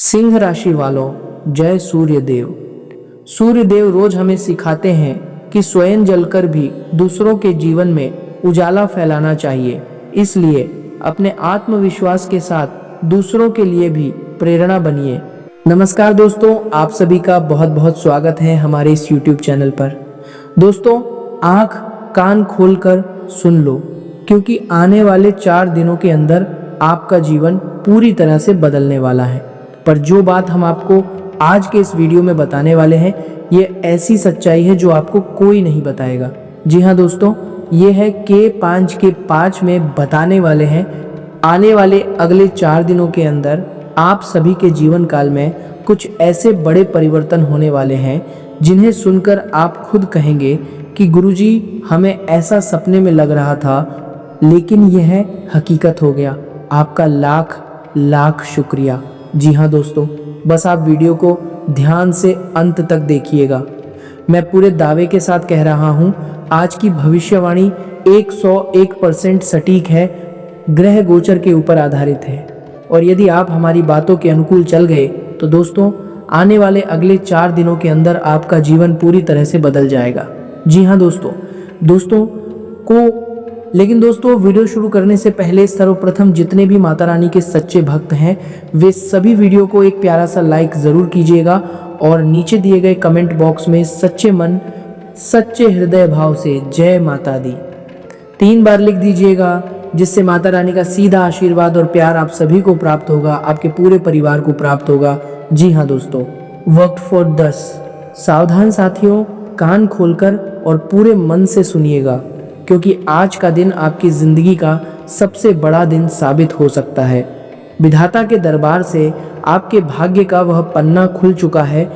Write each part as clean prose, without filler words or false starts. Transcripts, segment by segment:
सिंह राशि वालों, जय सूर्य देव। सूर्य देव रोज हमें सिखाते हैं कि स्वयं जलकर भी दूसरों के जीवन में उजाला फैलाना चाहिए। इसलिए अपने आत्मविश्वास के साथ दूसरों के लिए भी प्रेरणा बनिए। नमस्कार दोस्तों, आप सभी का बहुत बहुत स्वागत है हमारे इस YouTube चैनल पर। दोस्तों, आंख कान खोलकर सुन लो, क्योंकि आने वाले 4 दिनों के अंदर आपका जीवन पूरी तरह से बदलने वाला है। पर जो बात हम आपको आज के इस वीडियो में बताने वाले हैं, ये ऐसी सच्चाई है जो आपको कोई नहीं बताएगा। जी हाँ दोस्तों, ये है K5 के 5 में बताने वाले हैं। आने वाले अगले 4 दिनों के अंदर आप सभी के जीवन काल में कुछ ऐसे बड़े परिवर्तन होने वाले हैं जिन्हें सुनकर आप खुद कहेंगे कि गुरुजी, हमें ऐसा सपने में लग रहा था, लेकिन यह हकीकत हो गया। आपका लाख लाख शुक्रिया। जी हाँ दोस्तों, बस आप वीडियो को ध्यान से अंत तक देखिएगा। मैं पूरे दावे के साथ कह रहा हूँ, आज की भविष्यवाणी 101% सटीक है, ग्रह गोचर के ऊपर आधारित है। और यदि आप हमारी बातों के अनुकूल चल गए तो दोस्तों, आने वाले अगले 4 दिनों के अंदर आपका जीवन पूरी तरह से बदल जाएगा। जी हाँ दोस्तों लेकिन दोस्तों, वीडियो शुरू करने से पहले सर्वप्रथम जितने भी माता रानी के सच्चे भक्त हैं, वे सभी वीडियो को एक प्यारा सा लाइक ज़रूर कीजिएगा और नीचे दिए गए कमेंट बॉक्स में सच्चे मन सच्चे हृदय भाव से जय माता दी 3 बार लिख दीजिएगा, जिससे माता रानी का सीधा आशीर्वाद और प्यार आप सभी को प्राप्त होगा, आपके पूरे परिवार को प्राप्त होगा। जी हाँ दोस्तों, वक्त फॉर 10। सावधान साथियों, कान खोलकर और पूरे मन से सुनिएगा, क्योंकि आज का दिन आपकी जिंदगी का सबसे बड़ा दिन साबित हो सकता है। विधाता के दरबार से आपके भाग्य का वह पन्ना खुल चुका है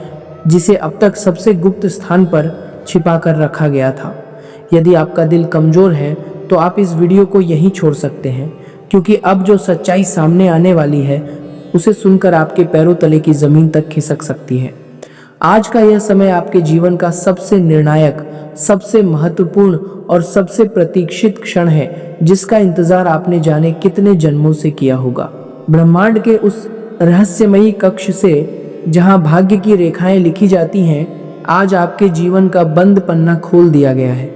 जिसे अब तक सबसे गुप्त स्थान पर छिपा कर रखा गया था। यदि आपका दिल कमजोर है तो आप इस वीडियो को यहीं छोड़ सकते हैं, क्योंकि अब जो सच्चाई सामने आने वाली है उसे सुनकर आपके पैरों तले की जमीन तक खिसक सकती है। आज का यह समय आपके जीवन का सबसे निर्णायक, सबसे महत्वपूर्ण और सबसे प्रतीक्षित क्षण है, जिसका इंतजार आपने जाने कितने जन्मों से किया होगा। ब्रह्मांड के उस रहस्यमयी कक्ष से जहां भाग्य की रेखाएं लिखी जाती हैं, आज आपके जीवन का बंद पन्ना खोल दिया गया है।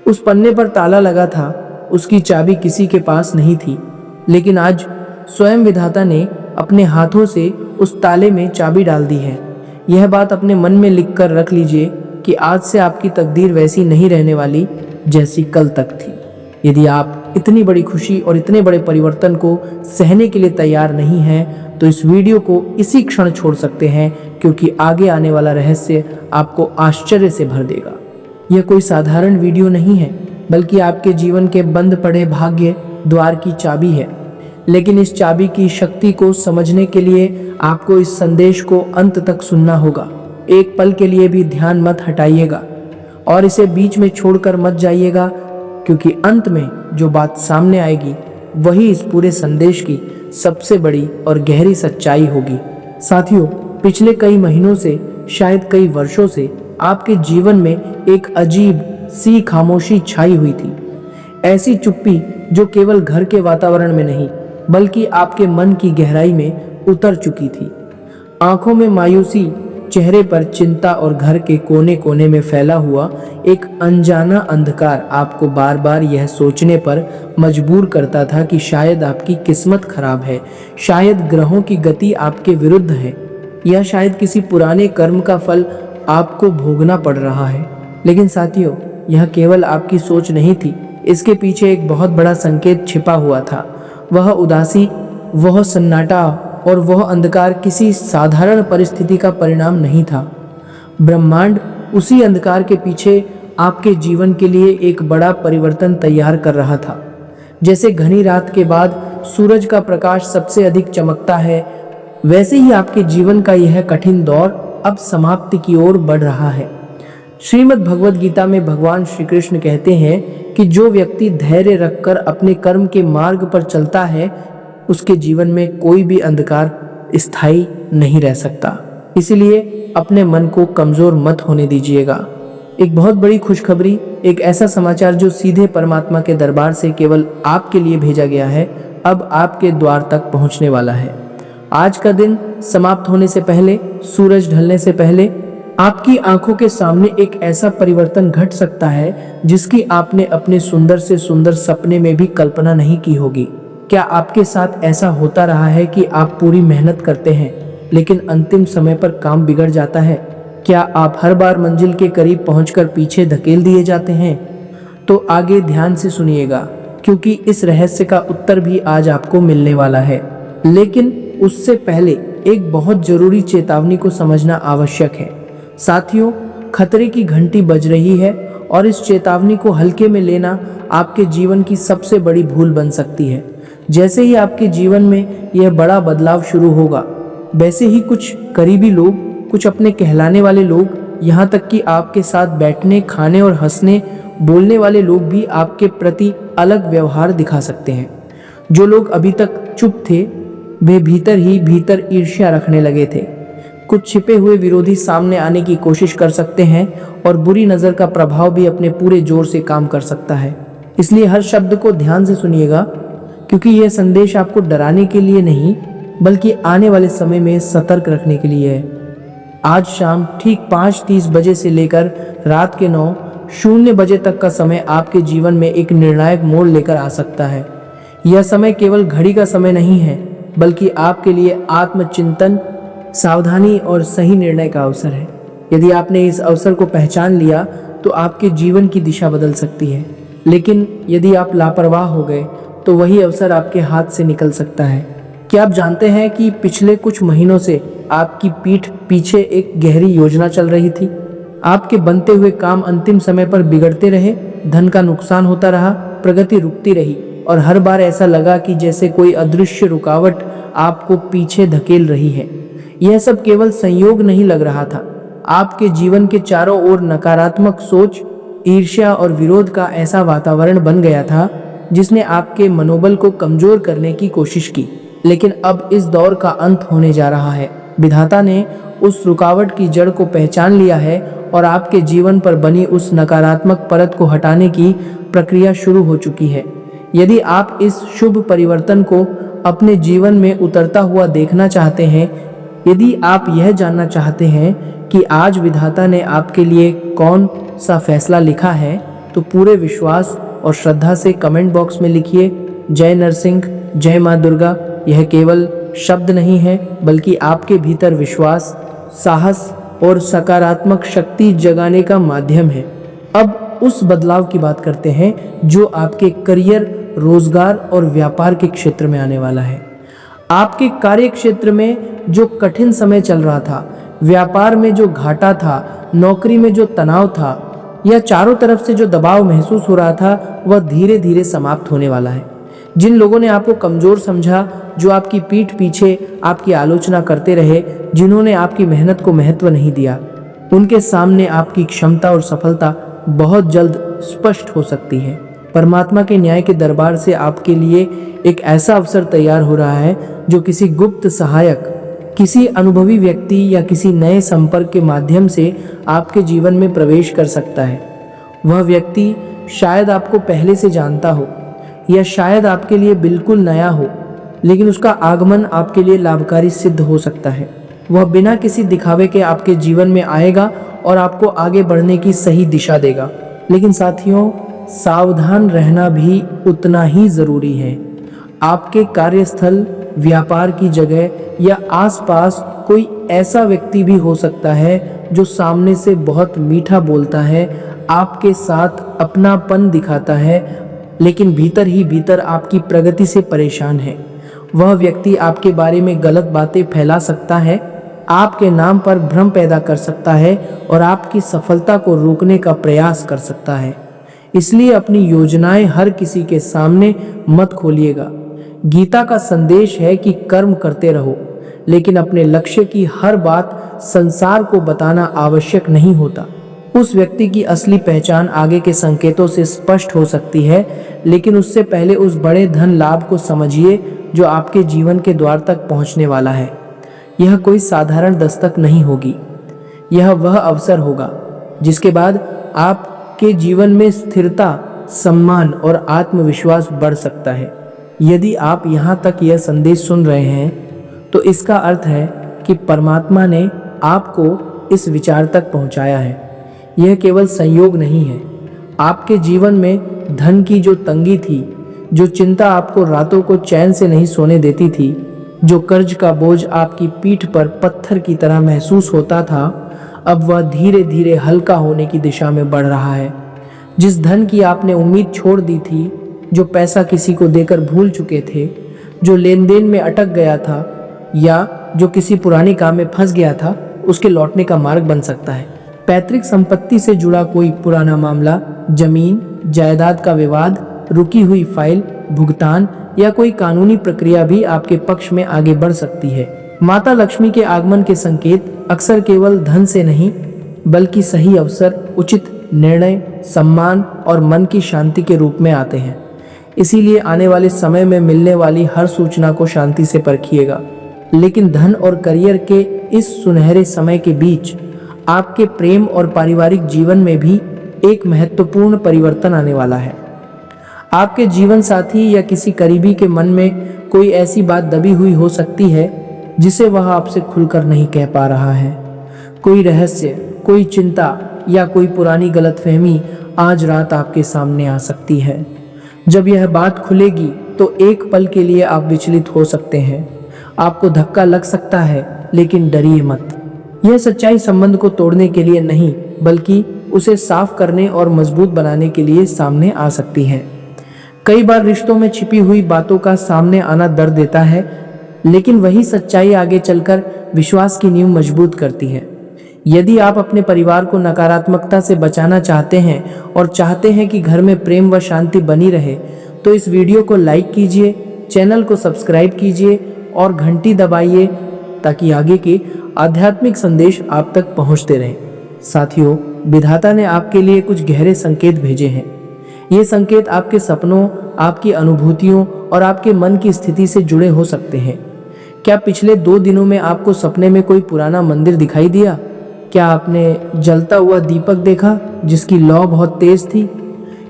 उस पन्ने पर ताला लगा था, उसकी चाबी किसी के पास नहीं थी, लेकिन आज स्वयं विधाता ने अपने हाथों से उस ताले में चाबी डाल दी है। यह बात अपने मन में लिख कर रख लीजिए कि आज से आपकी तकदीर वैसी नहीं रहने वाली जैसी कल तक थी। यदि आप इतनी बड़ी खुशी और इतने बड़े परिवर्तन को सहने के लिए तैयार नहीं हैं, तो इस वीडियो को इसी क्षण छोड़ सकते हैं, क्योंकि आगे आने वाला रहस्य आपको आश्चर्य से भर देगा। यह कोई साधारण वीडियो नहीं है, बल्कि आपके जीवन के बंद पड़े भाग्य द्वार की चाबी है। लेकिन इस चाबी की शक्ति को समझने के लिए आपको इस संदेश को अंत तक सुनना होगा। एक पल के लिए भी ध्यान मत हटाइएगा और इसे बीच में छोड़कर मत जाइएगा, क्योंकि अंत में जो बात सामने आएगी वही इस पूरे संदेश की सबसे बड़ी और गहरी सच्चाई होगी। साथियों, पिछले कई महीनों से, शायद कई वर्षों से आपके जीवन में एक अजीब सी खामोशी छाई हुई थी। ऐसी चुप्पी जो केवल घर के वातावरण में नहीं, बल्कि आपके मन की गहराई में उतर चुकी थी। आंखों में मायूसी, चेहरे पर चिंता और घर के कोने कोने में फैला हुआ एक अनजाना अंधकार आपको बार बार यह सोचने पर मजबूर करता था कि शायद आपकी किस्मत खराब है, शायद ग्रहों की गति आपके विरुद्ध है, या शायद किसी पुराने कर्म का फल आपको भोगना पड़ रहा है। लेकिन साथियों, यह केवल आपकी सोच नहीं थी, इसके पीछे एक बहुत बड़ा संकेत छिपा हुआ था। वह उदासी, वह सन्नाटा और वह अंधकार किसी साधारण परिस्थिति का परिणाम नहीं था। ब्रह्मांड उसी अंधकार के पीछे आपके जीवन के लिए एक बड़ा परिवर्तन तैयार कर रहा था। जैसे घनी रात के बाद सूरज का प्रकाश सबसे अधिक चमकता है, वैसे ही आपके जीवन का यह कठिन दौर अब समाप्ति की ओर बढ़ रहा है। श्रीमद् भगवद गीता में भगवान श्री कृष्ण कहते हैं कि जो व्यक्ति धैर्य रखकर अपने कर्म के मार्ग पर चलता है, उसके जीवन में कोई भी अंधकार स्थायी नहीं रह सकता। इसलिए अपने मन को कमजोर मत होने दीजिएगा। एक बहुत बड़ी खुशखबरी, एक ऐसा समाचार जो सीधे परमात्मा के दरबार से केवल आपके लिए भेजा गया है, अब आपके द्वार तक पहुंचने वाला है। आज का दिन समाप्त होने से पहले, सूरज ढलने से पहले आपकी आंखों के सामने एक ऐसा परिवर्तन घट सकता है जिसकी आपने अपने सुंदर से सुंदर सपने में भी कल्पना नहीं की होगी। क्या आपके साथ ऐसा होता रहा है कि आप पूरी मेहनत करते हैं लेकिन अंतिम समय पर काम बिगड़ जाता है? क्या आप हर बार मंजिल के करीब पहुंचकर पीछे धकेल दिए जाते हैं? तो आगे ध्यान से सुनिएगा, क्योंकि इस रहस्य का उत्तर भी आज आपको मिलने वाला है। लेकिन उससे पहले एक बहुत जरूरी चेतावनी को समझना आवश्यक है। साथियों, खतरे की घंटी बज रही है और इस चेतावनी को हल्के में लेना आपके जीवन की सबसे बड़ी भूल बन सकती है। जैसे ही आपके जीवन में यह बड़ा बदलाव शुरू होगा, वैसे ही कुछ करीबी लोग, कुछ अपने कहलाने वाले लोग, यहाँ तक कि आपके साथ बैठने, खाने और हंसने बोलने वाले लोग भी आपके प्रति अलग व्यवहार दिखा सकते हैं। जो लोग अभी तक चुप थे, वे भीतर ही भीतर ईर्ष्या रखने लगे थे। कुछ छिपे हुए विरोधी सामने आने की कोशिश कर सकते हैं और बुरी नज़र का प्रभाव भी अपने पूरे जोर से काम कर सकता है। इसलिए हर शब्द को ध्यान से सुनिएगा, क्योंकि यह संदेश आपको डराने के लिए नहीं, बल्कि आने वाले समय में सतर्क रखने के लिए है। आज शाम ठीक 5:30 बजे से लेकर रात के 9:00 बजे तक का समय आपके जीवन में एक निर्णायक मोड़ लेकर आ सकता है। यह समय केवल घड़ी का समय नहीं है, बल्कि आपके लिए आत्मचिंतन, सावधानी और सही निर्णय का अवसर है। यदि आपने इस अवसर को पहचान लिया तो आपके जीवन की दिशा बदल सकती है, लेकिन यदि आप लापरवाह हो गए तो वही अवसर आपके हाथ से निकल सकता है। क्या आप जानते हैं कि पिछले कुछ महीनों से आपकी पीठ पीछे एक गहरी योजना चल रही थी? आपके बनते हुए काम अंतिम समय पर बिगड़ते रहे, धन का नुकसान होता रहा, प्रगति रुकती रही और हर बार ऐसा लगा कि जैसे कोई अदृश्य रुकावट आपको पीछे धकेल रही है। यह सब केवल संयोग नहीं लग रहा था। आपके जीवन के चारों ओर नकारात्मक सोच, ईर्ष्या और विरोध का ऐसा वातावरण बन गया था जिसने आपके मनोबल को कमजोर करने की कोशिश की। लेकिन अब इस दौर का अंत होने जा रहा है। विधाता ने उस रुकावट की जड़ को पहचान लिया है और आपके जीवन पर बनी उस नकारात्मक परत को हटाने की प्रक्रिया शुरू हो चुकी है। यदि आप इस शुभ परिवर्तन को अपने जीवन में उतरता हुआ देखना चाहते हैं, यदि आप यह जानना चाहते हैं कि आज विधाता ने आपके लिए कौन सा फैसला लिखा है, तो पूरे विश्वास और श्रद्धा से कमेंट बॉक्स में लिखिए, जय नरसिंह, जय माँ दुर्गा। यह केवल शब्द नहीं है, बल्कि आपके भीतर विश्वास, साहस और सकारात्मक शक्ति जगाने का माध्यम है। अब उस बदलाव की बात करते हैं जो आपके करियर, रोजगार और व्यापार के क्षेत्र में आने वाला है। आपके कार्य क्षेत्र में जो कठिन समय चल रहा था, व्यापार में जो घाटा था, नौकरी में जो तनाव था, या चारों तरफ से जो दबाव महसूस हो रहा था, वह धीरे धीरे समाप्त होने वाला है। जिन लोगों ने आपको कमजोर समझा, जो आपकी पीठ पीछे आपकी आलोचना करते रहे, जिन्होंने आपकी मेहनत को महत्व नहीं दिया, उनके सामने आपकी क्षमता और सफलता बहुत जल्द स्पष्ट हो सकती है। परमात्मा के न्याय के दरबार से आपके लिए एक ऐसा अवसर तैयार हो रहा है जो किसी गुप्त सहायक, किसी अनुभवी व्यक्ति या किसी नए संपर्क के माध्यम से आपके जीवन में प्रवेश कर सकता है। वह व्यक्ति शायद आपको पहले से जानता हो या शायद आपके लिए बिल्कुल नया हो, लेकिन उसका आगमन आपके लिए लाभकारी सिद्ध हो सकता है। वह बिना किसी दिखावे के आपके जीवन में आएगा और आपको आगे बढ़ने की सही दिशा देगा। लेकिन साथियों, सावधान रहना भी उतना ही जरूरी है। आपके कार्यस्थल, व्यापार की जगह या आसपास कोई ऐसा व्यक्ति भी हो सकता है जो सामने से बहुत मीठा बोलता है, आपके साथ अपनापन दिखाता है, लेकिन भीतर ही भीतर आपकी प्रगति से परेशान है। वह व्यक्ति आपके बारे में गलत बातें फैला सकता है, आपके नाम पर भ्रम पैदा कर सकता है और आपकी सफलता को रोकने का प्रयास कर सकता है। इसलिए अपनी योजनाएं हर किसी के सामने मत खोलिएगा। गीता का संदेश है कि कर्म करते रहो, लेकिन अपने लक्ष्य की हर बात संसार को बताना आवश्यक नहीं होता। उस व्यक्ति की असली पहचान आगे के संकेतों से स्पष्ट हो सकती है, लेकिन उससे पहले उस बड़े धन लाभ को समझिए जो आपके जीवन के द्वार तक पहुंचने वाला है। यह कोई साधारण दस्तक नहीं होगी, यह वह अवसर होगा जिसके बाद आपके जीवन में स्थिरता, सम्मान और आत्मविश्वास बढ़ सकता है। यदि आप यहाँ तक यह संदेश सुन रहे हैं तो इसका अर्थ है कि परमात्मा ने आपको इस विचार तक पहुंचाया है। यह केवल संयोग नहीं है। आपके जीवन में धन की जो तंगी थी, जो चिंता आपको रातों को चैन से नहीं सोने देती थी, जो कर्ज का बोझ आपकी पीठ पर पत्थर की तरह महसूस होता था, अब वह धीरे धीरे हल्का होने की दिशा में बढ़ रहा है। जिस धन की आपने उम्मीद छोड़ दी थी, जो पैसा किसी को देकर भूल चुके थे, जो लेन देन में अटक गया था या जो किसी पुराने काम में फंस गया था, उसके लौटने का मार्ग बन सकता है। पैतृक संपत्ति से जुड़ा कोई पुराना मामला, जमीन जायदाद का विवाद, रुकी हुई फाइल, भुगतान या कोई कानूनी प्रक्रिया भी आपके पक्ष में आगे बढ़ सकती है। माता लक्ष्मी के आगमन के संकेत अक्सर केवल धन से नहीं, बल्कि सही अवसर, उचित निर्णय, सम्मान और मन की शांति के रूप में आते हैं। इसीलिए आने वाले समय में मिलने वाली हर सूचना को शांति से परखिएगा। लेकिन धन और करियर के इस सुनहरे समय के बीच आपके प्रेम और पारिवारिक जीवन में भी एक महत्वपूर्ण परिवर्तन आने वाला है। आपके जीवन साथी या किसी करीबी के मन में कोई ऐसी बात दबी हुई हो सकती है जिसे वह आपसे खुलकर नहीं कह पा रहा है। कोई रहस्य, कोई चिंता या कोई पुरानी गलतफहमी आज रात आपके सामने आ सकती है। जब यह बात खुलेगी तो एक पल के लिए आप विचलित हो सकते हैं। आपको धक्का लग सकता है, लेकिन डरिए मत। यह सच्चाई संबंध को तोड़ने के लिए नहीं, बल्कि उसे साफ करने और मजबूत बनाने के लिए सामने आ सकती है। कई बार रिश्तों में छिपी हुई बातों का सामने आना दर्द देता है, लेकिन वही सच्चाई आगे चलकर विश्वास की नींव मजबूत करती है। यदि आप अपने परिवार को नकारात्मकता से बचाना चाहते हैं और चाहते हैं कि घर में प्रेम व शांति बनी रहे, तो इस वीडियो को लाइक कीजिए, चैनल को सब्सक्राइब कीजिए और घंटी दबाइए ताकि आगे के आध्यात्मिक संदेश आप तक पहुंचते रहें। साथियों, विधाता ने आपके लिए कुछ गहरे संकेत भेजे हैं। ये संकेत आपके सपनों, आपकी अनुभूतियों और आपके मन की स्थिति से जुड़े हो सकते हैं। क्या पिछले 2 दिनों में आपको सपने में कोई पुराना मंदिर दिखाई दिया? क्या आपने जलता हुआ दीपक देखा जिसकी लौ बहुत तेज थी?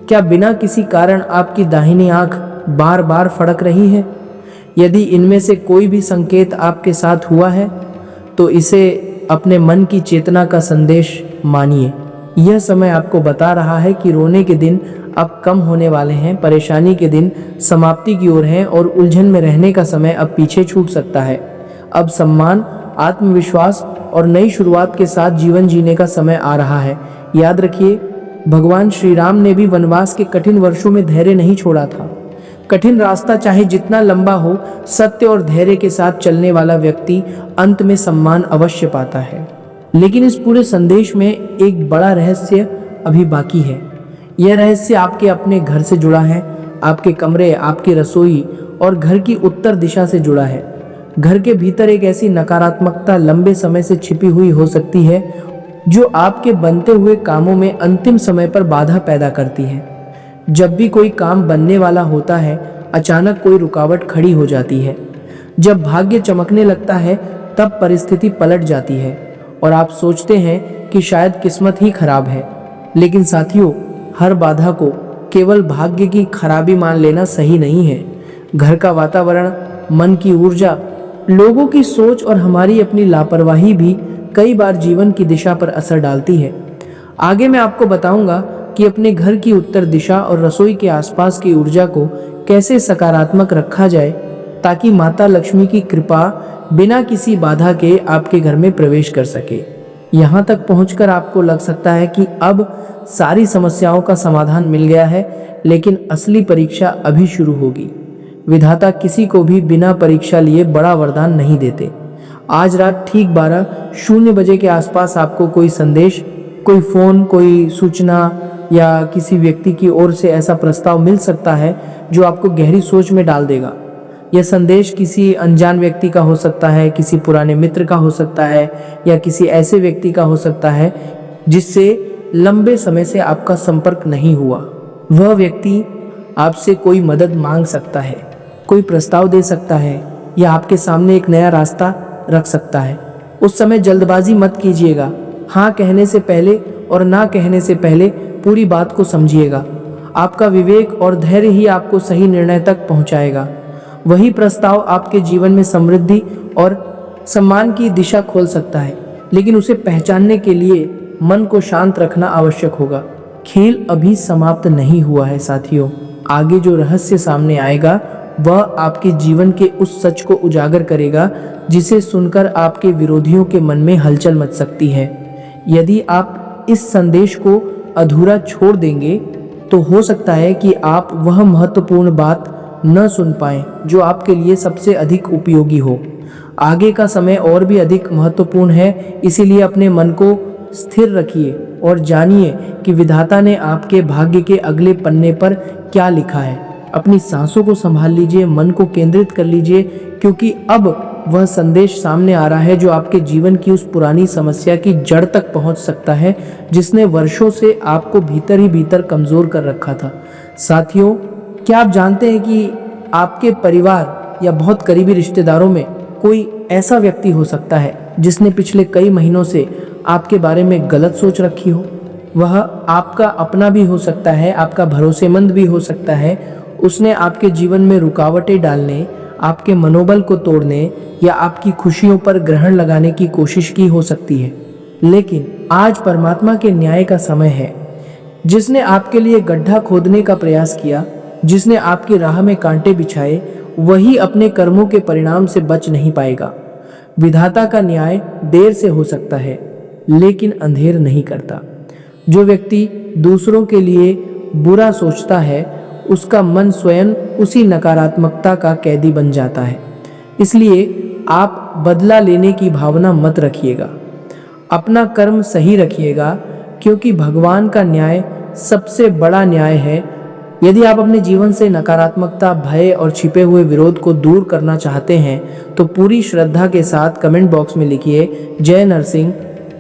क्या बिना किसी कारण आपकी दाहिनी आंख बार बार फड़क रही है? यदि इनमें से कोई भी संकेत आपके साथ हुआ है, तो इसे अपने मन की चेतना का संदेश मानिए। यह समय आपको बता रहा है कि रोने के दिन अब कम होने वाले हैं, परेशानी के दिन समाप्ति की ओर हैं और उलझन में रहने का समय अब पीछे छूट सकता है। अब सम्मान, आत्मविश्वास और नई शुरुआत के साथ जीवन जीने का समय आ रहा है। याद रखिए, भगवान श्री राम ने भी वनवास के कठिन वर्षों में धैर्य नहीं छोड़ा था। कठिन रास्ता चाहे जितना लंबा हो, सत्य और धैर्य के साथ चलने वाला व्यक्ति अंत में सम्मान अवश्य पाता है। लेकिन इस पूरे संदेश में एक बड़ा रहस्य अभी बाकी है। यह रहस्य आपके अपने घर से जुड़ा है। आपके कमरे, आपकी रसोई और घर की उत्तर दिशा से जुड़ा है। घर के भीतर एक ऐसी नकारात्मकता लंबे समय से छिपी हुई हो सकती है जो आपके बनते हुए कामों में अंतिम समय पर बाधा पैदा करती है। जब भी कोई काम बनने वाला होता है, अचानक कोई रुकावट खड़ी हो जाती है। जब भाग्य चमकने लगता है, तब परिस्थिति पलट जाती है और आप सोचते हैं कि शायद किस्मत ही खराब है। लेकिन साथियों, हर बाधा को केवल भाग्य की खराबी मान लेना सही नहीं है। घर का वातावरण, मन की ऊर्जा, लोगों की सोच और हमारी अपनी लापरवाही भी कई बार जीवन की दिशा पर असर डालती है। आगे मैं आपको बताऊंगा कि अपने घर की उत्तर दिशा और रसोई के आसपास की ऊर्जा को कैसे सकारात्मक रखा जाए, ताकि माता लक्ष्मी की कृपा बिना किसी बाधा के आपके घर में प्रवेश कर सके। यहाँ तक पहुंचकर आपको लग सकता है कि अब सारी समस्याओं का समाधान मिल गया है, लेकिन असली परीक्षा अभी शुरू होगी। विधाता किसी को भी बिना परीक्षा लिए बड़ा वरदान नहीं देते। आज रात ठीक 12:00 बजे के आसपास आपको कोई संदेश, कोई फोन, कोई सूचना या किसी व्यक्ति की ओर से ऐसा प्रस्ताव मिल सकता है जो आपको गहरी सोच में डाल देगा। यह संदेश किसी अनजान व्यक्ति का हो सकता है, किसी पुराने मित्र का हो सकता है या किसी ऐसे व्यक्ति का हो सकता है जिससे लंबे समय से आपका संपर्क नहीं हुआ। वह व्यक्ति आपसे कोई मदद मांग सकता है, कोई प्रस्ताव दे सकता है या आपके सामने एक नया रास्ता रख सकता है। उस समय जल्दबाजी मत कीजिएगा। हाँ कहने से पहले और ना कहने से पहले पूरी बात को समझिएगा। आपका विवेक और धैर्य ही आपको सही निर्णय तक पहुंचाएगा। वही प्रस्ताव आपके जीवन में समृद्धि और सम्मान की दिशा खोल सकता है, लेकिन उसे पहचानने के लिए मन को शांत रखना आवश्यक होगा। खेल अभी समाप्त नहीं हुआ है साथियों। आगे जो रहस्य सामने आएगा वह आपके जीवन के उस सच को उजागर करेगा जिसे सुनकर आपके विरोधियों के मन में हलचल मच सकती है। यदि आप इस संदेश को अधूरा छोड़ देंगे तो हो सकता है कि आप वह महत्वपूर्ण बात न सुन पाएं जो आपके लिए सबसे अधिक उपयोगी हो। आगे का समय और भी अधिक महत्वपूर्ण है, इसीलिए अपने मन को स्थिर रखिए और जानिए कि विधाता ने आपके भाग्य के अगले पन्ने पर क्या लिखा है। अपनी सांसों को संभाल लीजिए, मन को केंद्रित कर लीजिए, क्योंकि अब वह संदेश सामने आ रहा है जो आपके जीवन की उस पुरानी समस्या की जड़ तक पहुंच सकता है जिसने वर्षों से आपको भीतर ही भीतर कमजोर कर रखा था। साथियों, क्या आप जानते हैं कि आपके परिवार या बहुत करीबी रिश्तेदारों में कोई ऐसा व्यक्ति हो सकता है जिसने पिछले कई महीनों से आपके बारे में गलत सोच रखी हो। वह आपका अपना भी हो सकता है, आपका भरोसेमंद भी हो सकता है। उसने आपके जीवन में रुकावटें डालने, आपके मनोबल को तोड़ने या आपकी खुशियों पर ग्रहण लगाने की कोशिश की हो सकती है। लेकिन आज परमात्मा के न्याय का समय है। जिसने आपके लिए गड्ढा खोदने का प्रयास किया, जिसने आपकी राह में कांटे बिछाए, वही अपने कर्मों के परिणाम से बच नहीं पाएगा। विधाता का न्याय देर से हो सकता है, लेकिन अंधेर नहीं करता। जो व्यक्ति दूसरों के लिए बुरा सोचता है, उसका मन स्वयं उसी नकारात्मकता का कैदी बन जाता है। इसलिए आप बदला लेने की भावना मत रखिएगा, अपना कर्म सही रखिएगा, क्योंकि भगवान का न्याय सबसे बड़ा न्याय है। यदि आप अपने जीवन से नकारात्मकता, भय और छिपे हुए विरोध को दूर करना चाहते हैं तो पूरी श्रद्धा के साथ कमेंट बॉक्स में लिखिए, जय नरसिंह,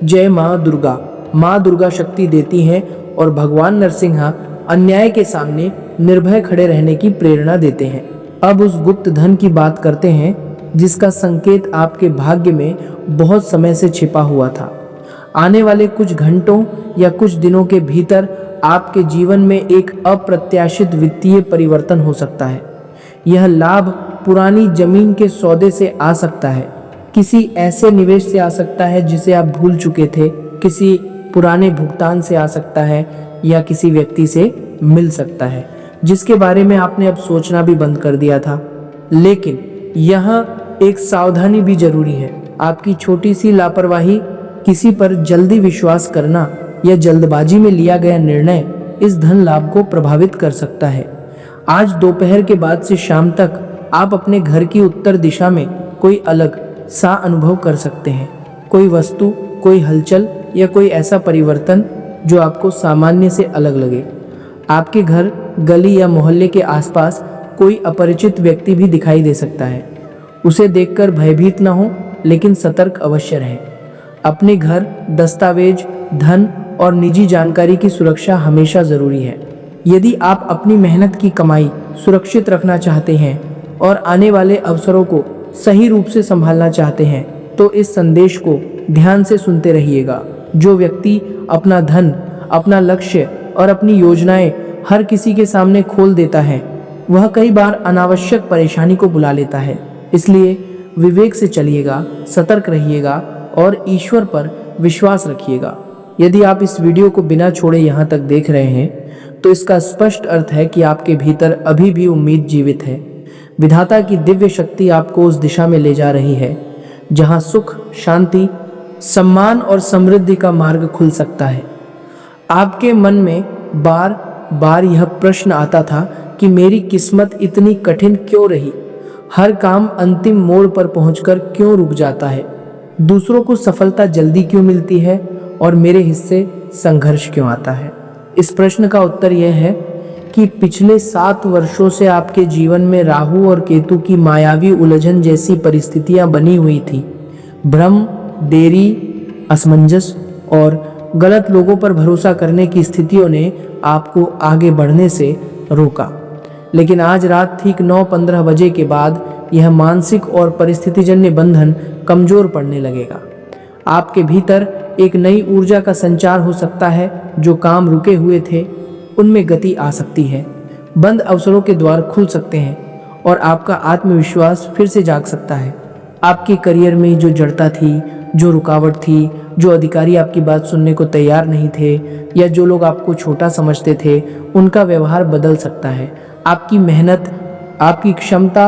जय माँ दुर्गा। माँ दुर्गा शक्ति देती हैं और भगवान नरसिंह अन्याय के सामने निर्भय खड़े रहने की प्रेरणा देते हैं। अब उस गुप्त धन की बात करते हैं जिसका संकेत आपके भाग्य में बहुत समय से छिपा हुआ था। आने वाले कुछ घंटों या कुछ दिनों के भीतर आपके जीवन में एक अप्रत्याशित वित्तीय परिवर्तन हो सकता है। यह लाभ पुरानी जमीन के सौदे से आ सकता है, किसी ऐसे निवेश से आ सकता है जिसे आप भूल चुके थे, किसी पुराने भुगतान से आ सकता है या किसी व्यक्ति से मिल सकता है जिसके बारे में आपने अब सोचना भी बंद कर दिया था। लेकिन यहाँ एक सावधानी भी जरूरी है। आपकी छोटी सी लापरवाही, किसी पर जल्दी विश्वास करना या जल्दबाजी में लिया गया निर्णय इस धन लाभ को प्रभावित कर सकता है। आज दोपहर के बाद से शाम तक आप अपने घर की उत्तर दिशा में कोई अलग सा अनुभव कर सकते हैं। कोई वस्तु, कोई हलचल या कोई ऐसा परिवर्तन जो आपको सामान्य से अलग लगे। आपके घर, गली या मोहल्ले के आसपास कोई अपरिचित व्यक्ति भी दिखाई दे सकता है। उसे देखकर भयभीत न हो, लेकिन सतर्क अवश्य रहें। अपने घर, दस्तावेज, धन और निजी जानकारी की सुरक्षा हमेशा जरूरी है। यदि आप अपनी मेहनत की कमाई सुरक्षित रखना चाहते हैं और आने वाले अवसरों को सही रूप से संभालना चाहते हैं तो इस संदेश को ध्यान से सुनते रहिएगा। जो व्यक्ति अपना धन, अपना लक्ष्य और अपनी योजनाएं हर किसी के सामने खोल देता है, वह कई बार अनावश्यक परेशानी को बुला लेता है। इसलिए विवेक से चलिएगा, सतर्क रहिएगा और ईश्वर पर विश्वास रखिएगा। यदि आप इस वीडियो को बिना छोड़े यहाँ तक देख रहे हैं तो इसका स्पष्ट अर्थ है कि आपके भीतर अभी भी उम्मीद जीवित है। विधाता की दिव्य शक्ति आपको उस दिशा में ले जा रही है जहाँ सुख, शांति, सम्मान और समृद्धि का मार्ग खुल सकता है। आपके मन में बार बार यह प्रश्न आता था कि मेरी किस्मत इतनी कठिन क्यों रही, हर काम अंतिम मोड़ पर पहुंचकर क्यों रुक जाता है, दूसरों को सफलता जल्दी क्यों मिलती है और मेरे हिस्से संघर्ष क्यों आता है। इस प्रश्न का उत्तर यह है कि पिछले 7 वर्षों से आपके जीवन में राहु और केतु की मायावी उलझन जैसी परिस्थितियां बनी हुई थी। भ्रम, देरी, असमंजस और गलत लोगों पर भरोसा करने की स्थितियों ने आपको आगे बढ़ने से रोका। लेकिन आज रात ठीक 9:15 बजे के बाद यह मानसिक और परिस्थितिजन्य बंधन कमजोर पड़ने लगेगा। आपके भीतर एक नई ऊर्जा का संचार हो सकता है। जो काम रुके हुए थे उनमें गति आ सकती है, बंद अवसरों के द्वार खुल सकते हैं और आपका आत्मविश्वास फिर से जाग सकता है। आपके करियर में जो जड़ता थी, जो रुकावट थी, जो अधिकारी आपकी बात सुनने को तैयार नहीं थे या जो लोग आपको छोटा समझते थे, उनका व्यवहार बदल सकता है। आपकी मेहनत, आपकी क्षमता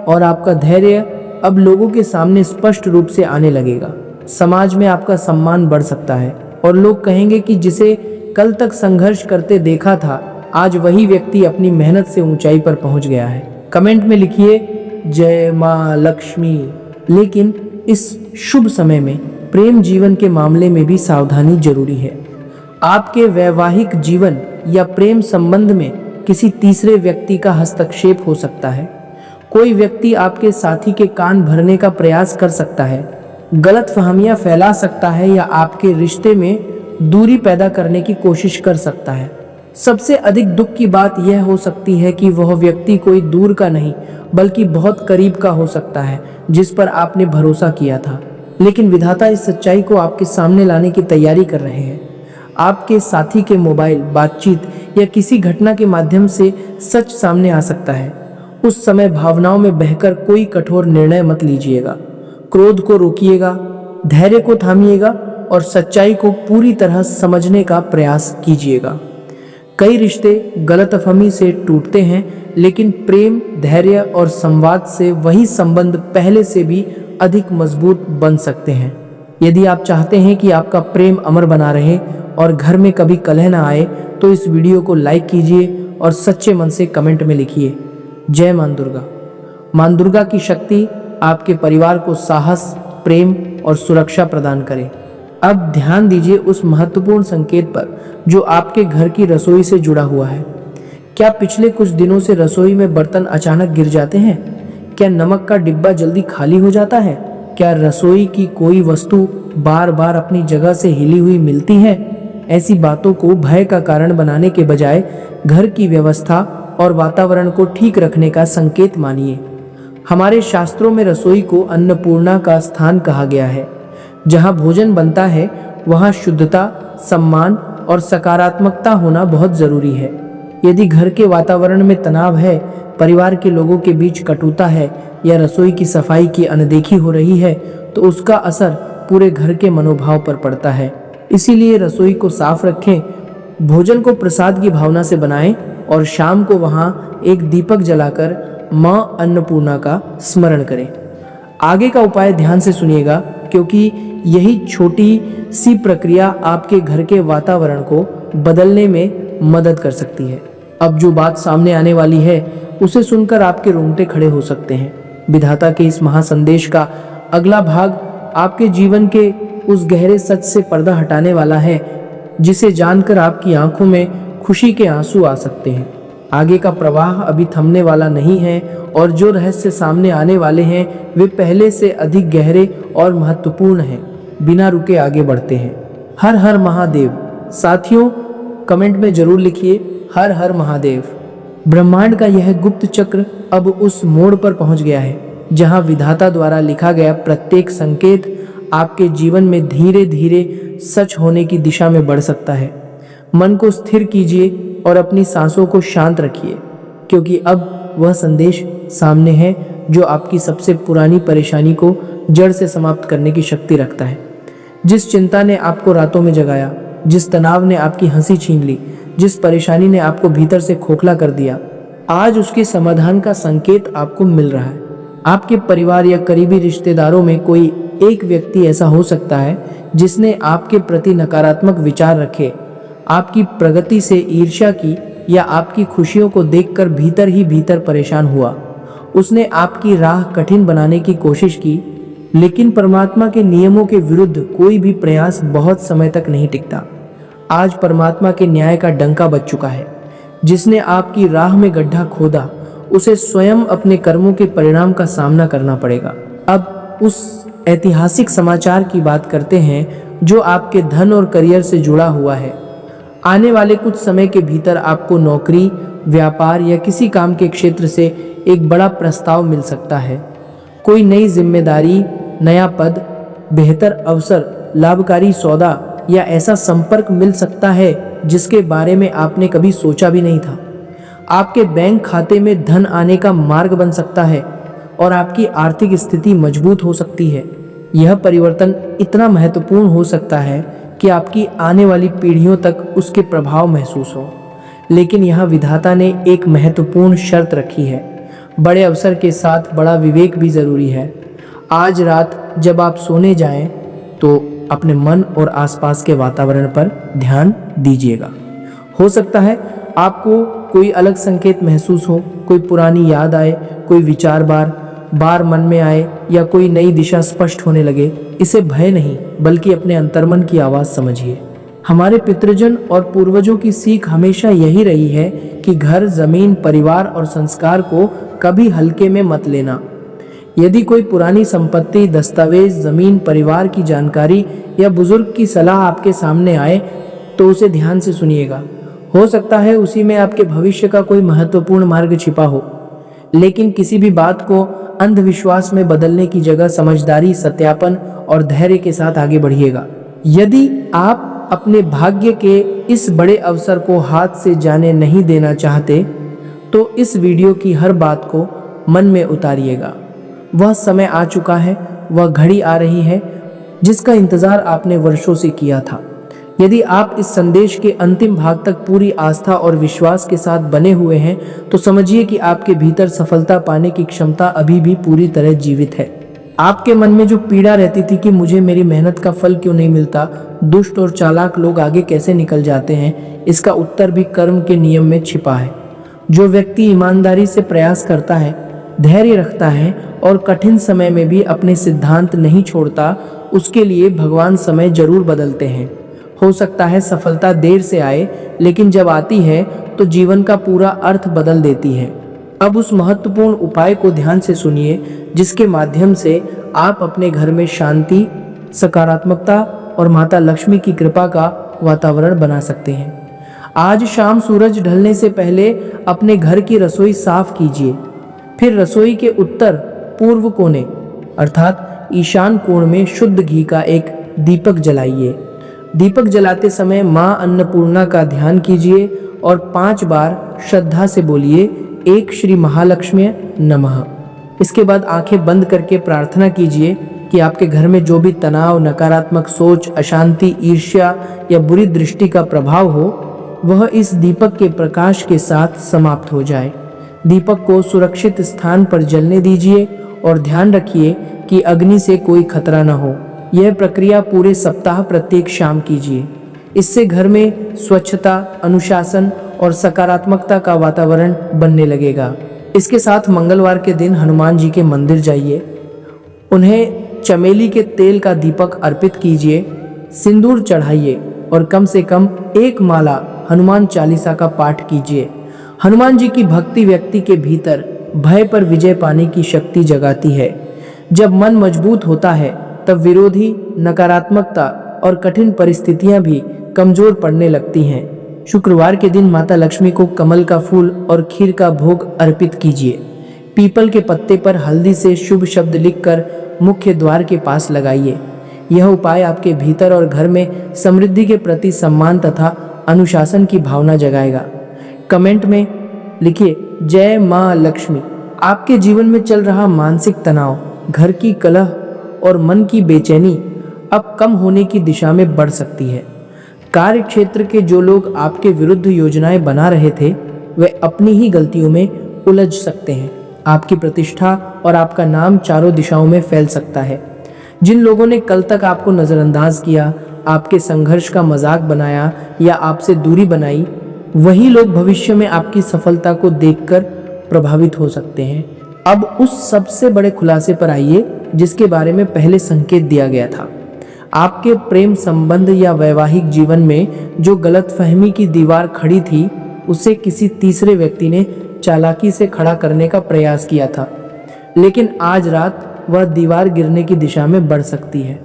और आपका धैर्य अब लोगों के सामने स्पष्ट रूप से आने लगेगा। समाज में आपका सम्मान बढ़ सकता है और लोग कहेंगे कि जिसे कल तक संघर्ष करते देखा था, आज वही व्यक्ति अपनी मेहनत से ऊंचाई पर पहुंच गया है। कमेंट में लिखिए जय मां लक्ष्मी। लेकिन इस शुभ समय में प्रेम जीवन के मामले में भी सावधानी जरूरी है। आपके वैवाहिक जीवन या प्रेम संबंध में किसी तीसरे व्यक्ति का हस्तक्षेप हो सकता है। कोई व्यक्ति आपके साथी के कान भरने का प्रयास कर सकता है, गलतफहमियां फैला सकता है या आपके रिश्ते में दूरी पैदा करने की कोशिश कर सकता है। सबसे अधिक दुख की बात यह हो सकती है कि वह व्यक्ति कोई दूर का नहीं बल्कि बहुत करीब का हो सकता है, जिस पर आपने भरोसा किया था। लेकिन विधाता इस सच्चाई को आपके सामने लाने की तैयारी कर रहे हैं। आपके साथी के मोबाइल, बातचीत या किसी घटना के माध्यम से सच सामने आ सकता है। उस समय भावनाओं में बहकर कोई कठोर निर्णय मत लीजिएगा। क्रोध को रोकिएगा, धैर्य को थामिएगा और सच्चाई को पूरी तरह समझने का प्रयास कीजिएगा। कई रिश्ते गलतफहमी से टूटते हैं, लेकिन प्रेम, धैर्य और संवाद से वही संबंध पहले से भी अधिक मजबूत बन सकते हैं। यदि आप चाहते हैं कि आपका प्रेम अमर बना रहे और घर में कभी कलह ना आए, तो इस वीडियो को लाइक कीजिए और सच्चे मन से कमेंट में लिखिए जय मां दुर्गा। मां दुर्गा की शक्ति आपके परिवार को साहस, प्रेम और सुरक्षा प्रदान करे। अब ध्यान दीजिए उस महत्वपूर्ण संकेत पर जो आपके घर की रसोई से जुड़ा हुआ है। क्या पिछले कुछ दिनों से रसोई में बर्तन अचानक गिर जाते हैं? क्या नमक का डिब्बा जल्दी खाली हो जाता है? क्या रसोई की कोई वस्तु बार बार अपनी जगह से हिली हुई मिलती है? ऐसी बातों को भय का कारण बनाने के बजाय घर की व्यवस्था और वातावरण को ठीक रखने का संकेत मानिए। हमारे शास्त्रों में रसोई को अन्नपूर्णा का स्थान कहा गया है। जहाँ भोजन बनता है वहाँ शुद्धता, सम्मान और सकारात्मकता होना बहुत जरूरी है। यदि घर के वातावरण में तनाव है, परिवार के लोगों के बीच कटुता है या रसोई की सफाई की अनदेखी हो रही है, तो उसका असर पूरे घर के मनोभाव पर पड़ता है। इसीलिए रसोई को साफ रखें, भोजन को प्रसाद की भावना से बनाएं और शाम को वहाँ एक दीपक जलाकर मां अन्नपूर्णा का स्मरण करें। आगे का उपाय ध्यान से सुनिएगा, क्योंकि यही छोटी सी प्रक्रिया आपके घर के वातावरण को बदलने में मदद कर सकती है। अब जो बात सामने आने वाली है उसे सुनकर आपके रोंगटे खड़े हो सकते हैं। विधाता के इस महासंदेश का अगला भाग आपके जीवन के उस गहरे सच से पर्दा हटाने वाला है, जिसे जानकर आपकी आंखों में खुशी के आंसू आ सकते हैं। आगे का प्रवाह अभी थमने वाला नहीं है और जो रहस्य सामने आने वाले हैं वे पहले से अधिक गहरे और महत्वपूर्ण हैं। बिना रुके आगे बढ़ते हैं। हर हर महादेव। साथियों, कमेंट में जरूर लिखिए हर हर महादेव। ब्रह्मांड का यह गुप्त चक्र अब उस मोड़ पर पहुंच गया है जहां विधाता द्वारा लिखा गया प्रत्येक संकेत आपके जीवन में धीरे धीरे सच होने की दिशा में बढ़ सकता है। मन को स्थिर कीजिए और अपनी सांसों को शांत रखिए, क्योंकि अब वह संदेश सामने है जो आपकी सबसे पुरानी परेशानी को जड़ से समाप्त करने की शक्ति रखता है। जिस चिंता ने आपको रातों में जगाया, जिस तनाव ने आपकी हंसी छीन ली, जिस परेशानी ने आपको भीतर से खोखला कर दिया, आज उसके समाधान का संकेत आपको मिल रहा है। आपके परिवार या करीबी रिश्तेदारों में कोई एक व्यक्ति ऐसा हो सकता है जिसने आपके प्रति नकारात्मक विचार रखे, आपकी प्रगति से ईर्ष्या की या आपकी खुशियों को देखकर भीतर ही भीतर परेशान हुआ। उसने आपकी राह कठिन बनाने की कोशिश की, लेकिन परमात्मा के नियमों के विरुद्ध कोई भी प्रयास बहुत समय तक नहीं टिकता। आज परमात्मा के न्याय का डंका बज चुका है। जिसने आपकी राह में गड्ढा खोदा, उसे स्वयं अपने कर्मों के परिणाम का सामना करना पड़ेगा। अब उस ऐतिहासिक समाचार की बात करते हैं जो आपके धन और करियर से जुड़ा हुआ है। आने वाले कुछ समय के भीतर आपको नौकरी, व्यापार या किसी काम के क्षेत्र से एक बड़ा प्रस्ताव मिल सकता है। कोई नई जिम्मेदारी, नया पद, बेहतर अवसर, लाभकारी सौदा या ऐसा संपर्क मिल सकता है जिसके बारे में आपने कभी सोचा भी नहीं था। आपके बैंक खाते में धन आने का मार्ग बन सकता है और आपकी आर्थिक स्थिति मजबूत हो सकती है। यह परिवर्तन इतना महत्वपूर्ण हो सकता है कि आपकी आने वाली पीढ़ियों तक उसके प्रभाव महसूस हो। लेकिन यहाँ विधाता ने एक महत्वपूर्ण शर्त रखी है। बड़े अवसर के साथ बड़ा विवेक भी ज़रूरी है। आज रात जब आप सोने जाएं तो अपने मन और आसपास के वातावरण पर ध्यान दीजिएगा। हो सकता है आपको कोई अलग संकेत महसूस हो, कोई पुरानी याद आए, कोई विचार बार मन में आए या कोई नई दिशा स्पष्ट होने लगे। इसे भय नहीं बल्कि अपने अंतर्मन की आवाज़ समझिए। हमारे पितृजन और पूर्वजों की सीख हमेशा यही रही है कि घर, जमीन, परिवार और संस्कार को कभी हल्के में मत लेना। यदि कोई पुरानी संपत्ति, दस्तावेज, जमीन, परिवार की जानकारी या बुजुर्ग की सलाह आपके सामने आए तो उसे ध्यान से सुनिएगा। हो सकता है उसी में आपके भविष्य का कोई महत्वपूर्ण मार्ग छिपा हो। लेकिन किसी भी बात को अंधविश्वास में बदलने की जगह समझदारी, सत्यापन और धैर्य के साथ आगे बढ़िएगा। यदि आप अपने भाग्य के इस बड़े अवसर को हाथ से जाने नहीं देना चाहते तो इस वीडियो की हर बात को मन में उतारिएगा। वह समय आ चुका है, वह घड़ी आ रही है जिसका इंतजार आपने वर्षों से किया था। यदि आप इस संदेश के अंतिम भाग तक पूरी आस्था और विश्वास के साथ बने हुए हैं तो समझिए कि आपके भीतर सफलता पाने की क्षमता अभी भी पूरी तरह जीवित है। आपके मन में जो पीड़ा रहती थी कि मुझे मेरी मेहनत का फल क्यों नहीं मिलता, दुष्ट और चालाक लोग आगे कैसे निकल जाते हैं, इसका उत्तर भी कर्म के नियम में छिपा है। जो व्यक्ति ईमानदारी से प्रयास करता है, धैर्य रखता है और कठिन समय में भी अपने सिद्धांत नहीं छोड़ता, उसके लिए भगवान समय जरूर बदलते हैं। हो सकता है सफलता देर से आए, लेकिन जब आती है तो जीवन का पूरा अर्थ बदल देती है। अब उस महत्वपूर्ण उपाय को ध्यान से सुनिए जिसके माध्यम से आप अपने घर में शांति, सकारात्मकता और माता लक्ष्मी की कृपा का वातावरण बना सकते हैं। आज शाम सूरज ढलने से पहले अपने घर की रसोई साफ कीजिए। फिर रसोई के उत्तर पूर्व कोने अर्थात ईशान कोण में शुद्ध घी का एक दीपक जलाइए। दीपक जलाते समय माँ अन्नपूर्णा का ध्यान कीजिए और 5 बार श्रद्धा से बोलिए, एक श्री महालक्ष्मी नमः। इसके बाद आंखें बंद करके प्रार्थना कीजिए कि आपके घर में जो भी तनाव, नकारात्मक सोच, अशांति, ईर्ष्या या बुरी दृष्टि का प्रभाव हो वह इस दीपक के प्रकाश के साथ समाप्त हो जाए। दीपक को सुरक्षित स्थान पर जलने दीजिए और ध्यान रखिए कि अग्नि से कोई खतरा न हो। यह प्रक्रिया पूरे सप्ताह प्रत्येक शाम कीजिए। इससे घर में स्वच्छता, अनुशासन और सकारात्मकता का वातावरण बनने लगेगा। इसके साथ मंगलवार के दिन हनुमान जी के मंदिर जाइए, उन्हें चमेली के तेल का दीपक अर्पित कीजिए, सिंदूर चढ़ाइए और कम से कम 1 माला हनुमान चालीसा का पाठ कीजिए। हनुमान जी की भक्ति व्यक्ति के भीतर भय पर विजय पाने की शक्ति जगाती है। जब मन मजबूत होता है तब विरोधी, नकारात्मकता और कठिन परिस्थितियां भी कमजोर पड़ने लगती हैं। शुक्रवार के दिन माता लक्ष्मी को कमल का फूल और खीर का भोग अर्पित कीजिए। पीपल के पत्ते पर हल्दी से शुभ शब्द लिखकर मुख्य द्वार के पास लगाइए। यह उपाय आपके भीतर और घर में समृद्धि के प्रति सम्मान तथा अनुशासन की भावना जगाएगा। कमेंट में लिखिए, जय माँ लक्ष्मी। आपके जीवन में चल रहा मानसिक तनाव, घर की कलह और मन की बेचैनी अब कम होने की दिशा में बढ़ सकती है। कार्य क्षेत्र के जो लोग आपके विरुद्ध योजनाएं बना रहे थे वे अपनी ही गलतियों में उलझ सकते हैं। आपकी प्रतिष्ठा और आपका नाम चारों दिशाओं में फैल सकता है। जिन लोगों ने कल तक आपको नज़रअंदाज किया, आपके संघर्ष का मजाक बनाया या आपसे दूरी बनाई, वही लोग भविष्य में आपकी सफलता को देखकर प्रभावित हो सकते हैं। अब उस सबसे बड़े खुलासे पर आइए जिसके बारे में पहले संकेत दिया गया था। आपके प्रेम संबंध या वैवाहिक जीवन में जो गलतफहमी की दीवार खड़ी थी उसे किसी तीसरे व्यक्ति ने चालाकी से खड़ा करने का प्रयास किया था, लेकिन आज रात वह दीवार गिरने की दिशा में बढ़ सकती है।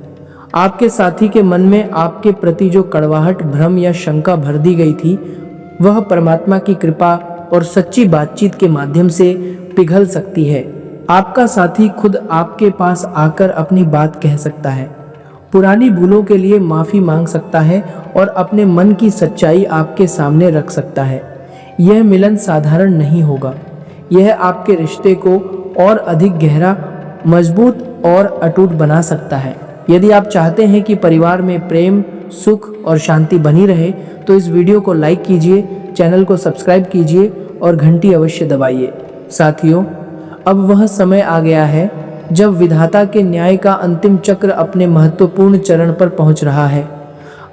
आपके साथी के मन में आपके प्रति जो कड़वाहट, भ्रम या शंका भर दी गई थी वह परमात्मा की कृपा और सच्ची बातचीत के माध्यम से पिघल सकती है। आपका साथी खुद आपके पास आकर अपनी बात कह सकता है, पुरानी भूलों के लिए माफ़ी मांग सकता है और अपने मन की सच्चाई आपके सामने रख सकता है। यह मिलन साधारण नहीं होगा। यह आपके रिश्ते को और अधिक गहरा, मजबूत और अटूट बना सकता है। यदि आप चाहते हैं कि परिवार में प्रेम, सुख और शांति बनी रहे तो इस वीडियो को लाइक कीजिए, चैनल को सब्सक्राइब कीजिए और घंटी अवश्य दबाइए। साथियों, अब वह समय आ गया है जब विधाता के न्याय का अंतिम चक्र अपने महत्वपूर्ण चरण पर पहुंच रहा है।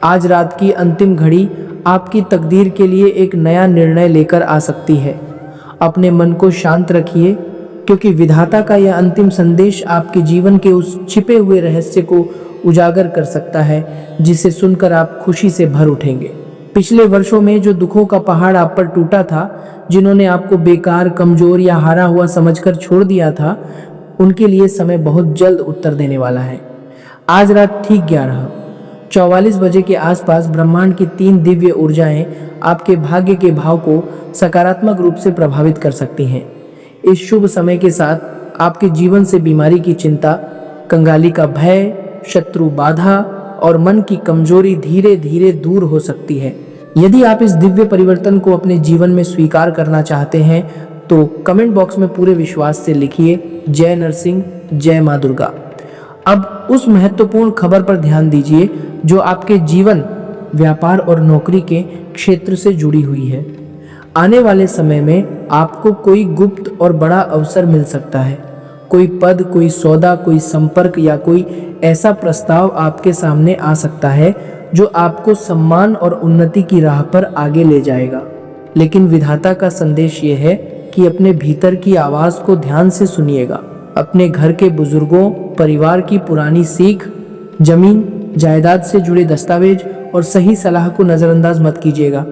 आज रात की अंतिम घड़ी आपकी तकदीर के लिए एक नया निर्णय लेकर आ सकती है। अपने मन को शांत रखिए, क्योंकि विधाता का यह अंतिम संदेश आपके जीवन के उस छिपे हुए रहस्य को उजागर कर सकता है जिसे सुनकर आप खुशी से भर उठेंगे। पिछले वर्षों में जो दुखों का पहाड़ आप पर टूटा था, जिन्होंने आपको बेकार, कमजोर या हारा हुआ समझकर छोड़ दिया था, उनके लिए समय बहुत जल्द उत्तर देने वाला है। आज रात ठीक 11:44 बजे के आसपास ब्रह्मांड की 3 दिव्य ऊर्जाएं आपके भाग्य के भाव को सकारात्मक रूप से प्रभावित कर सकती हैं। इस शुभ समय के साथ आपके जीवन से बीमारी की चिंता, कंगाली का भय, शत्रु बाधा और मन की कमजोरी धीरे धीरे दूर हो सकती है। यदि आप इस दिव्य परिवर्तन को अपने जीवन में स्वीकार करना चाहते हैं तो कमेंट बॉक्स में पूरे विश्वास से लिखिए, जय नरसिंह, जय माँ दुर्गा। अब उस महत्वपूर्ण खबर पर ध्यान दीजिए जो आपके जीवन, व्यापार और नौकरी के क्षेत्र से जुड़ी हुई है। आने वाले समय में आपको कोई गुप्त और बड़ा अवसर मिल सकता है। कोई पद, कोई सौदा, कोई संपर्क या कोई ऐसा प्रस्ताव आपके सामने आ सकता है जो आपको सम्मान और उन्नति की राह पर आगे ले जाएगा। लेकिन विधाता का संदेश ये है कि अपने भीतर की आवाज को ध्यान से सुनिएगा। अपने घर के बुजुर्गों, परिवार की पुरानी सीख, जमीन जायदाद से जुड़े दस्तावेज और सही सलाह को नजरअंदाज मत कीजिएगा।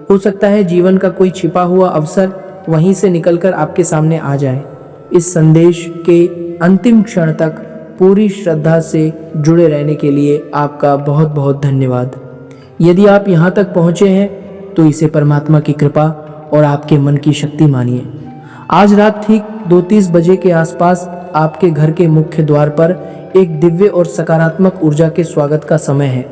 हो सकता है जीवन का कोई छिपा हुआ अवसर वहीं से निकलकर आपके सामने आ जाए। इस संदेश के अंतिम क्षण तक पूरी श्रद्धा से जुड़े रहने के लिए आपका बहुत बहुत धन्यवाद। यदि आप यहाँ तक पहुँचे हैं तो इसे परमात्मा की कृपा और आपके मन की शक्ति मानिए। आज रात ठीक 2:30 बजे के आसपास आपके घर के मुख्य द्वार पर एक दिव्य और सकारात्मक ऊर्जा के स्वागत का समय है।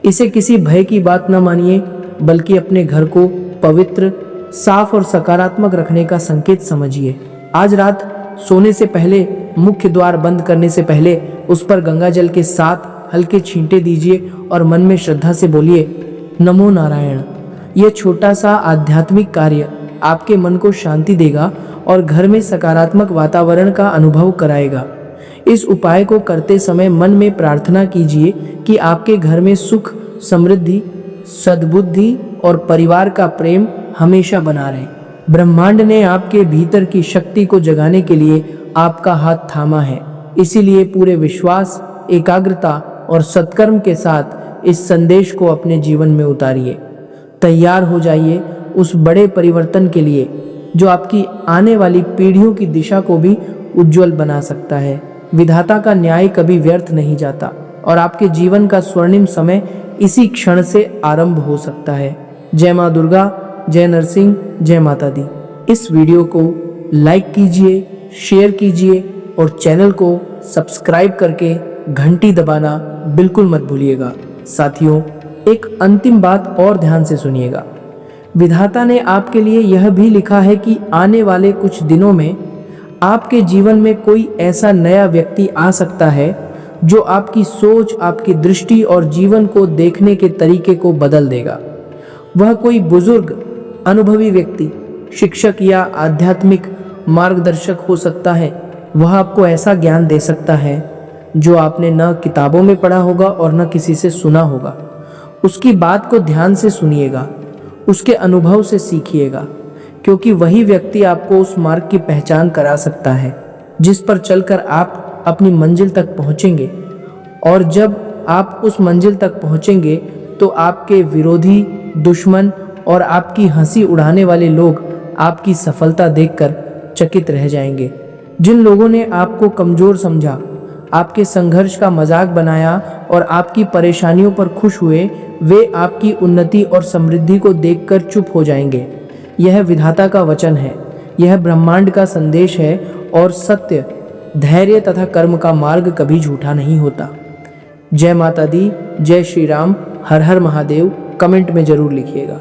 इसे किसी भय की बात न मानिए, बल्कि अपने घर को पवित्र, साफ और सकारात्मक रखने का संकेत समझिए। आज रात सोने से पहले, मुख्य द्वार बंद करने से पहले उस पर गंगा जल के 7 हल्के छींटे दीजिए और मन में श्रद्धा से बोलिए, नमो नारायण। यह छोटा सा आध्यात्मिक कार्य आपके मन को शांति देगा और घर में सकारात्मक वातावरण का अनुभव कराएगा। इस उपाय को करते समय मन में प्रार्थना कीजिए कि आपके घर में सुख, समृद्धि, सद्बुद्धि और परिवार का प्रेम हमेशा बना रहे। ब्रह्मांड ने आपके भीतर की शक्ति को जगाने के लिए आपका हाथ थामा है। इसीलिए पूरे विश्वास, एकाग्रता और सत्कर्म के साथ इस संदेश को अपने जीवन में उतारिए। तैयार हो जाइए उस बड़े परिवर्तन के लिए जो आपकी आने वाली पीढ़ियों की दिशा को भी उज्जवल बना सकता है। विधाता का न्याय कभी व्यर्थ नहीं जाता और आपके जीवन का स्वर्णिम समय इसी क्षण से आरंभ हो सकता है। जय माँ दुर्गा, जय नरसिंह, जय माता दी। इस वीडियो को लाइक कीजिए, शेयर कीजिए और चैनल को सब्सक्राइब करके घंटी दबाना बिल्कुल मत भूलिएगा। साथियों, एक अंतिम बात और ध्यान से सुनिएगा। विधाता ने आपके लिए यह भी लिखा है कि आने वाले कुछ दिनों में आपके जीवन में कोई ऐसा नया व्यक्ति आ सकता है जो आपकी सोच, आपकी दृष्टि और जीवन को देखने के तरीके को बदल देगा। वह कोई बुजुर्ग, अनुभवी व्यक्ति, शिक्षक या आध्यात्मिक मार्गदर्शक हो सकता है। वह आपको ऐसा ज्ञान दे सकता है जो आपने न किताबों में पढ़ा होगा और न किसी से सुना होगा। उसकी बात को ध्यान से सुनिएगा, उसके अनुभव से सीखिएगा, क्योंकि वही व्यक्ति आपको उस मार्ग की पहचान करा सकता है जिस पर चलकर आप अपनी मंजिल तक पहुंचेंगे। और जब आप उस मंजिल तक पहुंचेंगे तो आपके विरोधी, दुश्मन और आपकी हंसी उड़ाने वाले लोग आपकी सफलता देखकर चकित रह जाएंगे। जिन लोगों ने आपको कमजोर समझा, आपके संघर्ष का मजाक बनाया और आपकी परेशानियों पर खुश हुए, वे आपकी उन्नति और समृद्धि को देखकर चुप हो जाएंगे। यह विधाता का वचन है, यह ब्रह्मांड का संदेश है और सत्य, धैर्य तथा कर्म का मार्ग कभी झूठा नहीं होता। जय माता दी, जय श्री राम, हर हर महादेव। कमेंट में जरूर लिखिएगा।